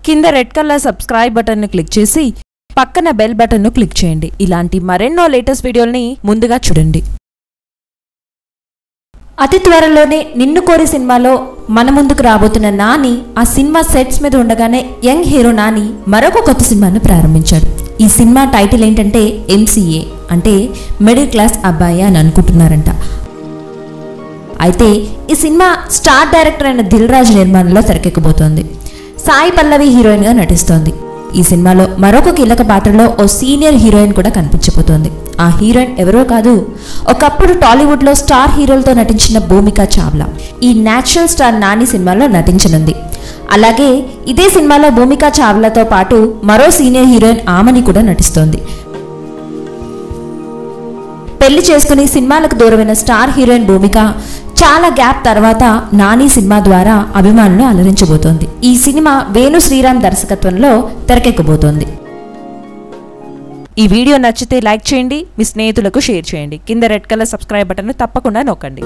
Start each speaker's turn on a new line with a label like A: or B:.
A: కింద red colour subscribe బటన్ను click చేసి పక్కన బెల్ బటన్ను క్లిక్ చేయండి. ఇలాంటి మరెన్నో లేటెస్ట్ వీడియోల్ని ముందుగా చూడండి. అతి త్వరలోనే నిన్ను కోరి సినిమాలో మన ముందుకు రాబోతున్న నాని ఆ సినిమా సెట్స్ మీద ఉండగానే యంగ్ హీరో నాని మరొక కొత్త సినిమాను ప్రారంభించాడు. ఈ సినిమా టైటిల్ ఏంటంటే MCA, అంటే మిడిల్ క్లాస్ అబ్బాయి అని అనుకుంటున్నారంట. అయితే ఈ సినిమా స్టార్ డైరెక్టర్ అయిన దిల్ రాజు నిర్మాణంలో తెరకెక్కబోతోంది. సాయి పల్లవి హీరోయిన్గా నటిస్తోంది. ఈ సినిమాలో మరొక కీలక పాత్రలో ఓ సీనియర్ హీరోయిన్ కూడా కనిపించబోతోంది. ఆ హీరోయిన్ ఎవరో కాదు, ఒకప్పుడు టాలీవుడ్లో స్టార్ హీరోలతో నటించిన భూమికా చావ్లా ఈ నేచురల్ స్టార్ నాని సినిమాలో నటించనుంది. అలాగే ఇదే సినిమాలో భూమికా చావ్లాతో పాటు మరో సీనియర్ హీరోయిన్ ఆమని కూడా నటిస్తోంది. పెళ్లి చేసుకుని సినిమాలకు దూరమైన స్టార్ హీరోయిన్ భూమిక చాలా గ్యాప్ తర్వాత నాని సినిమా ద్వారా అభిమానులను అలరించబోతోంది. ఈ సినిమా వేణు శ్రీరామ్ దర్శకత్వంలో తెరకెక్కబోతోంది. ఈ వీడియో నచ్చితే లైక్ చేయండి, మీ స్నేహితులకు షేర్ చేయండి. కింద రెడ్ కలర్ సబ్స్క్రైబ్ బటన్ తప్పకుండా నొక్కండి.